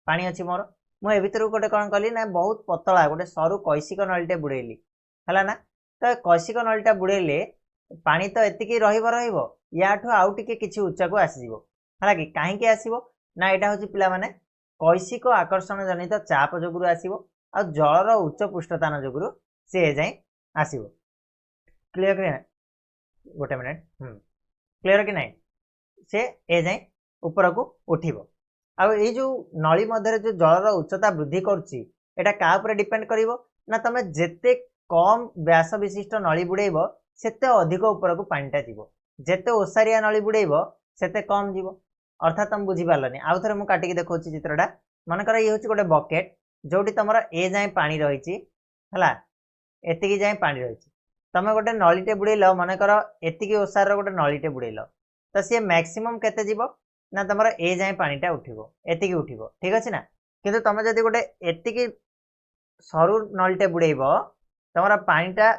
पानी अच्छी मोर मुझे भर गोटे कौन कली ना बहुत पतला गोटे सरू कैसिक नलीटे बुड़ेली है ना तो कैसिक नलीटा बुड़ेले पानी तो एतिकी याठू आउ टिके किछि उच्चा को आसीजिवो है कि कहीं आसीबो ना यहाँ हूँ पिला माने कैसिक आकर्षण जनित चाप जोगुरु आसीबो आ जलर उच्च पृष्ठतान जोगुरु से जाए आसीबो क्लियर कि गोटे मिनट क्लियर कि नहीं से ए जाए ऊपर को उठिबो आउ जो नली मध्य जो जलर उच्चता वृद्धि करुच्ची एटा का उपरे डिपेंड करिवो ना तमे जेते कम व्यास विशिष्ट नली बुड़ेइबो सेते अधिक ऊपर को पानीटा जीवो जेते ओसारिया नली बुड़ेइबो सेते कम जीवो अर्थात तुम बुझी पारलनी आउ थरे मु काटिकी देखौची चित्रटा मनकर ये होची गोटे बकेट जोटी तमरा ए जाय पानी रहिची हला एतिकी जाय पानी रहिची तमे गोटे नलीटे बुड़ेइलो मनकर एतिकी ओसार गोटे नलीटे बुड़ेइलो तो सी मैक्सिमम केते जीवो ना तुम ए जाए पानीटा उठिबो एतिकी उठिबो ठीक अछि ना किंतु तुम जदि गोटे एतिकी सरू नलटे बुड़ेइबो तुम पानीटा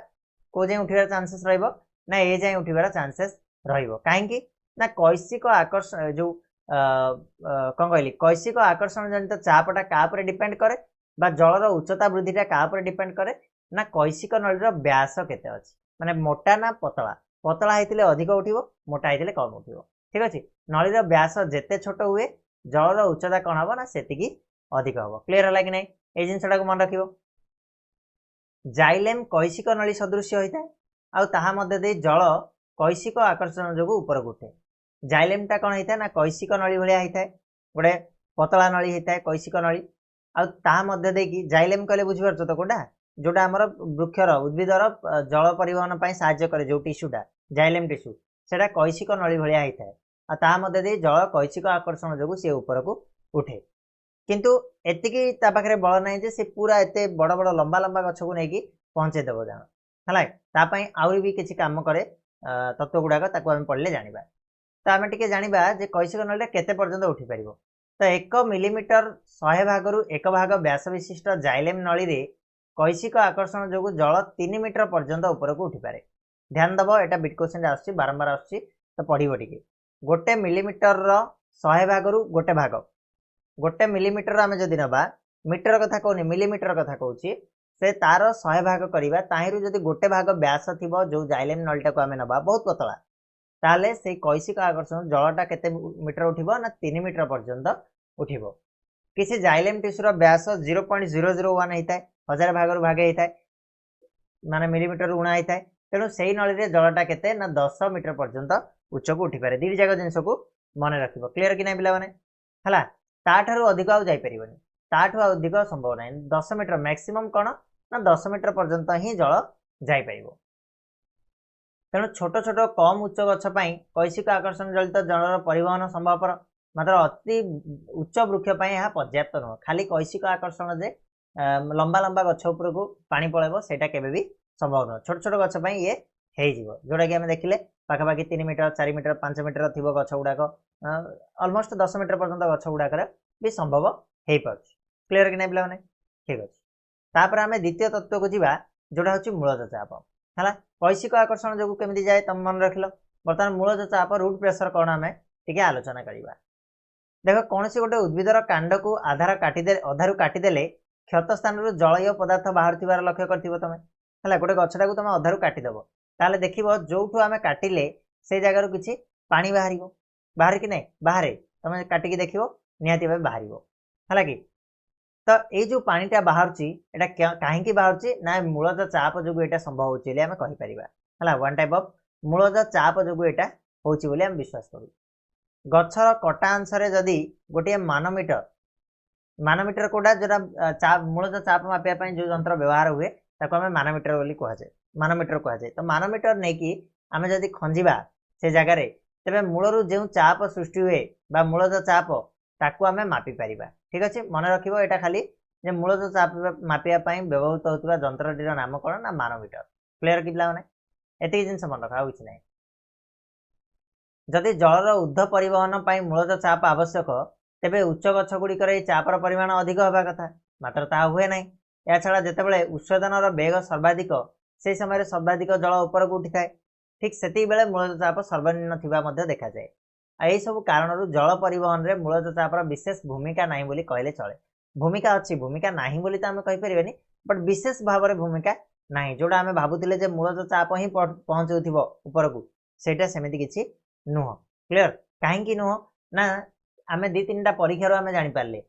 को जाए उठिबार चांसेस रहिबो ना ए जाए उठिबार चांसेस रहिबो काहेकि ना कैसिक आकर्षण जो कौन कहली कैसिक आकर्षण जनित चापटा का उपरे डिपेंड करे बा जलर उच्चता वृद्धिटा का उपरे डिपेंड करे ना कैसिक नलीर व्यास केते अछि माने मोटा ना पतला पतला हेतिले अधिक उठिबो मोटा हेतिले कम उठिबो ठीक अछि नलीर व्यास जेते छोट हुए जलर उच्चता कौन हम ना सेतिकी अधिक हम क्लियर है कि नहीं ए जिनसटा को मन रखिबो जाइलेम कैसिक नली सदृश होता है आउ ताहा मध्य दे जल कैसिक आकर्षण जोगु ऊपर उठे जाइलेमटा कौन होता है ना कैसिक नली भलिया होता है गोटे पतला नली होता है कैसिक नली आउ ताहा मध्य दे कि जाइलेम कहले बुझि परछ तो कोडा जोटा हमर वृक्षर उद्भिदर जल परिवहन पई सहायता करे जो टिश्यूटा जाइलेम टिश्यू सेटा कैसिक नली भलिया होता है आ ताहा मध्य दे जल कैसिक आकर्षण जोगु से ऊपर को उठे किंतु एतिकी ता पाखरे बळ नाही जे से पूरा एते बड़ बड़ लंबा लंबा गछ को नेकी पहुंचे देबो जानो हला ता पई आउरी भी किछि काम करे तत्व गुडाक ताको हम पढले जानिबा तो आमे टिके जानिबा जे कैसिक नलीटा केते पर्यंत उठी परिबो तो 1 मिलीमीटर 100 भागरु 1 भाग व्यास विशिष्ट जाइलेम नली रे कैसिक आकर्षण जोगु जल 3 मीटर पर्यंत ऊपर को उठी पारे ध्यान दबो एटा बिट क्वेश्चन आछि बारंबार आछि तो पढिबो टिके गोटे मिलीमीटर रो 100 भागरु गोटे मिलीमीटर आम जदि नबा मीटर कथा कहूनी मिलीमीटर कथा कहूँ से तार 100 भाग करवा ताहिरु जदि गोटे भाग व्यास थिबो जो जाइलेम नलटा को आम नबा बहुत पतला ताले से कैसिक आकर्षण जलटा केते मीटर उठिबो ना 3 मीटर पर्यंत उठिबो किसी जाइलेम टिश्यूर व्यास 0.001 होता है 1000 भाग भागे होता है माने मिलीमीटर उणा होता है तेणु से नली रे जलटा केते ना 10 मीटर पर्यंत उच्च को उठी पारे दी जाक जिनस को मन रखिबो क्लियर कि नहीं पिला माने हला ताठू अधिक आउ जापर ताठू अधिक संभव ना 10 मीटर मैक्सिमम कौन ना 10 मीटर पर्यंत ही जल जापर तेणु छोट छोट कम उच्च गछपाई कैसिक आकर्षण जलित जलर परिवहन संभवपर मात्र अति उच्च वृक्ष यह पर्याप्त नुह खाली कैसिक आकर्षण जे लंबा लंबा गछ उपर को पानी पलैब सेटा केबे भी संभव नुह छोट छोट गछपाई ये हो जोटा कि आम देखिले पाखापाखि 3 मीटर 4 मीटर 5 मीटर थी गछ गुड़ाक अलमोस्ट 10 मीटर पर्यंत गछ गुड़ाक भी संभव हो पार क्लियर कि नहीं पे ठीक अच्छे तापर आम द्वितीय तत्व को जीवा जोटा हूँ मूलज चाप है कैसिक आकर्षण जो केमी जाए तुम मन रख बर्तमान मूलज चाप रूट प्रेशर कौन आम टे आलोचना करवा देख कौन सी गोटे उद्भिदर कांड को अधारू काटिदेले क्षत स्थान जलय पदार्थ बाहर लक्ष्य कर तुम है गोटे गछटा को तुम अधारू काटिदेव ताले देखिबो जोठू आमे काटिले से जगार किछि पानी बाहर कि नहीं बाहर तुम काटिकी देखिबो निहाती भाबे बाहरिबो हला कि तो ये जो पानीटा बाहरची एटा काहेकि बाहरची ना मूलज चाप जोगु एटा संभव होछि बोली आमे कहि परिबा हला वन टाइप ऑफ मूलज चाप जोगु एटा होछि बोली आमे विश्वास करू गछर कटा अंश रे जदी गोटे मानोमीटर कोडा जोरा चाप मूलज चाप मापिया पई जो यंत्र व्यवहार हुए ताको आमे मानोमीटर बोली कहा जाय मानोमीटर कहा जाए तो मानोमीटर नहीं कि आम जदि खंजिबा से जगार तेरे मूलर जो चाप सृष्टि हुए बा मूलज चाप ताकू आम मापी पारिबा ठीक अच्छे मन रखिबो एटा खाली जे मूलज चाप मापिया पई व्यवहृत होतबा यंत्रटीर नाम कौन ना मानोमीटर क्लियर कि पिला माने एतिक जिनस मन रखा किछि नै जदि जलर ऊर्ध्व परिवहन पई मूलज चाप आवश्यक तेबे उच्च गछ गुड़िकर ए चापर परिमाण अधिक होबा कथा मात्र ता हुए नै या छाड़ा जेतेबेले उत्सर्जनर बेग सर्वाधिक से समय सर्वाधिक जल ऊपर को उठी थाए ठीक से बेले मूलज चाप सर्वनिम्न थिबा मध्य देखा जाए यही सब कारण जल परिवहन रे मूलज चापर विशेष भूमिका नहीं बोली कहले चले भूमिका अच्छी भूमिका नहीं बोली तो आम कहीपर बट विशेष भाव में भूमिका नहीं जोड़ा आम भावुले जे मूलज चाप ही पहुँचुव ऊपर को सेटा सेमती किसी नुह क्लियर कहीं नुह ना आम 2-3टा परीक्षार आम जापारे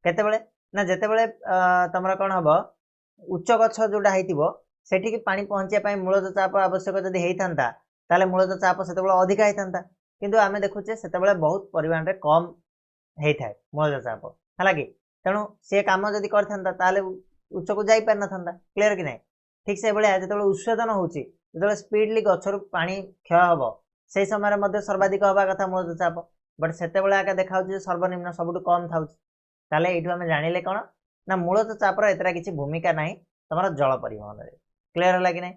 केतबेले ना जितेबले तुम कौन हम उच्च गछ जोटा होती सेठी पानी पहुँचा मूलज चाप आवश्यक जदि होता ताले मूलज चाप से अधिका होता किंतु आम देखुचे से बहुत परिमाण रे कम ହେଇଥାଏ ମୂଳଜ ଚାପ ହେଲା कि तेणु सी कम जदि कर उच्च को जाई पार न क्लियर कि ना ठीक से भाया जो उच्छेदन होची जो स्पीडली गचर पानी क्षय हम से समय सर्वाधिक हवा कथा मूलज चाप बट से आगे देखा सर्वनिम्न सबुठ कम था ये आम जानिले कौन ना मूलज चापर एतरा किसी भूमिका ना तुम जल परिवहन क्लियर है कि ना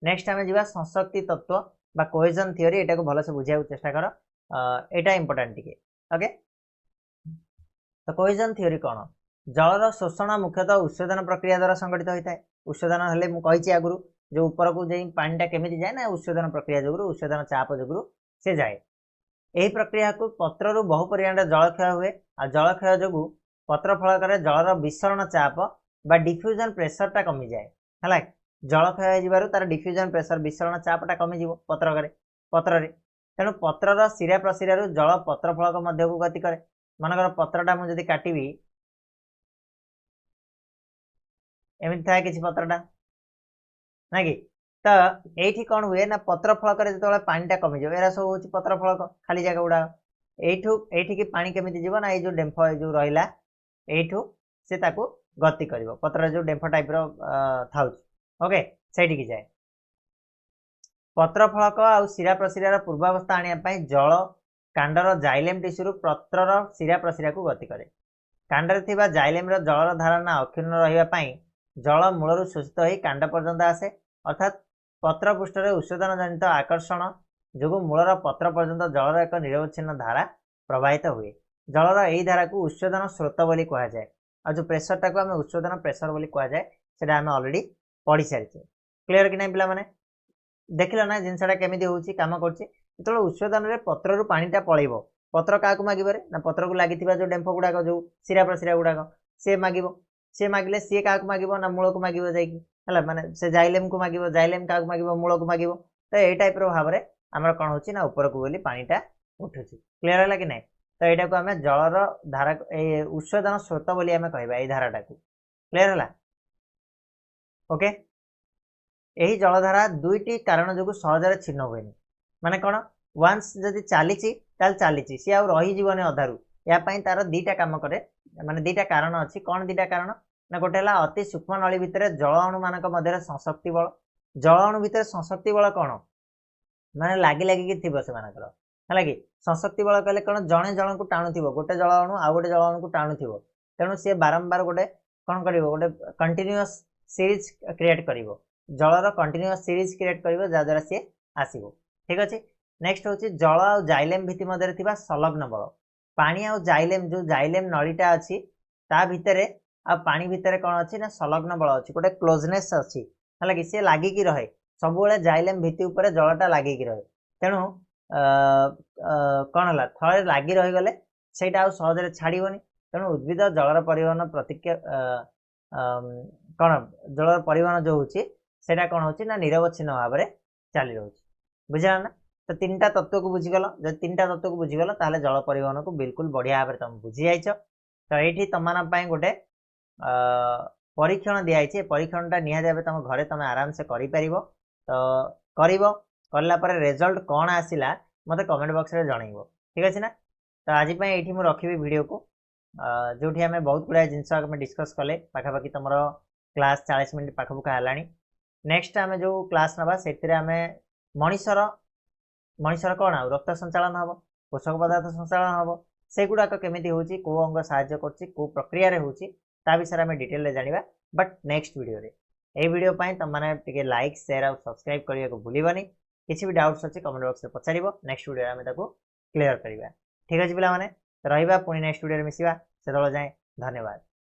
नेक्स्ट आम जा संशक्ति तत्व बा कोहेजन थियोरी एटा को भलसे बुझा चेष्टा कर एटा इंपोर्टेंट टिके ओके तो कोहेजन थियोरी कौन जलर शोषण मुख्यतः उच्छेदन प्रक्रिया द्वारा संगठित होता है उच्छेदन हेल्ले मुझे आगुरी जो ऊपर को जाए पानीटा केमी जाए ना उच्छेदन प्रक्रिया जो उच्छेदन चाप जो सी जाए यही प्रक्रिया को पत्र बहु परिमाण जल क्षय हुए आ जल क्षय जो पत्र फलक जलर विसरण चाप बा डिफ्यूजन प्रेसरटा कमी जाए है जल क्षय हो तार डिफ्यूजन प्रेसर विसरण चापटा कमिज पत्र तेणु पत्रर शिरा प्रशिरा जल पत्र फलक मध्य को गति करे मनकर पत्रटा मुझे काटिबी एमती थाए किसी पत्रटा ना कि तो ये कौन हुए ना पत्र फलक जो पानीटा कमिज एरा सब हूँ पत्र फलक खाली जगह गुड़ा ये पानी केमी जीव ना ये डेम्फ जो रहा यू सी गति कर पत्र जो डेम्फ टाइप था ओके से जाए पत्र फलक आ शिरा प्रशिरार पूर्वावस्था आने जल कांडर जाइलेम टिश्यू पत्रर शिरा प्रशिरा को गति करे कांडरे थिबा जाइलेम जलर धारणा अक्षुण्ण रहिबा जल मूलर शोषित हो कांड पर्यंत आसे अर्थात पत्र पृष्ठ उच्छेदन जनित आकर्षण जो मूलर पत्र पर्यंत जलर एक निरवच्छिन्न धारा प्रवाहित हुए जलर यही धारा को उच्छेदन स्रोत बोली कह जाए और जो प्रेसरटा को आम उच्छेदन प्रेसर बोली कह जाए से आम अलरेडी पढ़ी सारी क्लियर कि नहीं पिला देखिल ना जिनसा केमी हूँ कम कर उच्छेदन में पत्र पानीटा पलैब पत्र क्या मागे ना पत्र को लगी जो डेम्फ गुड़ाक जो शिरा प्रशिरा गुड़ाक सी मागिले सी क्या मागे ना मूल को मागे जाए माने से जाइलेम को मागे जाइलेम क्या मागे मूल को मागे तो यही टाइप भाव में आम कौन हो ना ऊपर को बोली पानीटा उठू क्लियर है कि नहीं तो यहाँ को आम जलर धारा उच्छेदन स्रोत बोली आम कह धाराटा को क्लियर है ओके यही जलधारा दुईटी कारण जो सहजरे छिन्न हुए माने कौन वन्स जदि चली चली सी आउ रहीजन अधारू यापाई तार दीटा कम करे माने दीटा कारण अच्छी कौन दीटा कारण ना गोटे अति सूक्ष्म नली भितर जल अणु मान संशक्ति बल जल अणु भितर संशक्ति बल कौन माने लगी लगिकी थी से है कि संशक्ति बल कहले कौन जड़े जन को टाणुव गोटे जल अणु आ गए जल अणु को टाणुव तेणु सी बारंबार गोटे कौन कर गोटे कंटिन्यूअस सीरीज क्रिएट कर जलर कंटिन्यूअस सीरीज क्रिएट कर जहाद्वारा सी आसो ठीक अच्छे नेक्स्ट हूँ जल आ जाइलेम भित्ति मध्य संलग्न बल पानी आ जाइलेम जो जाइलेम नलीटा अच्छी ता भितर आ पानी भितर कौन अच्छी ना संलग्न बल अच्छी गोटे क्लोजनेस अच्छी है कि सी लगिकी रहे सब जाइलेम भित्ति उपर जलटा लगिकी रहे तेणु कौन है थे लगी रहीगले से सहजरे छाड़बनी तेणु उद्भिद जलर परिवहन प्रतिक्रिया कौन जलर परिवहन जो होता कौन हो ना निरवच्छिन्न भाव में चली रोच बुझा ना तो तीन टा तत्व को बुझीगल जब तीन टा तत्व को बुझीगल ताले जल परिवहन को बिल्कुल बढ़िया भाव में तुम बुझी जाइछ तो ये तुम गोटे परीक्षण दिखाई परीक्षणटा निहाती भाव तुम घरे तुम आराम से कर कर रिजल्ट कौन आसला मत कमेंट बॉक्स में जनइब ठीक अच्छे ना तो आज ये मुझे रखी वीडियो को जो आम बहुत गुड़ा जिनस डिस्कस कले पाखापाखि तुम क्लास 40 मिनट पाखपुखा है नेक्स्ट आम जो क्लास नवा से मनीषर कौन आ रक्त संचालन हम पोषक पदार्थ संचालन हम से गुड़ाक केमी हूँ कौ अंग साहाय्य कर प्रक्रिया होता विषय आम डिटेल जाना बट नेक्स्ट वीडियो ये वीडियो तुम मैंने लाइक शेयर और सब्सक्राइब करने को भूलनी किसी भी डाउट्स अच्छे कमेंट बॉक्स में पचार नेक्स्ट वीडियो आम क्लियर करवा ठीक अच्छे पे रहा पुणी नेक्स्ट वीडियो मिसिबा से जाए धन्यवाद।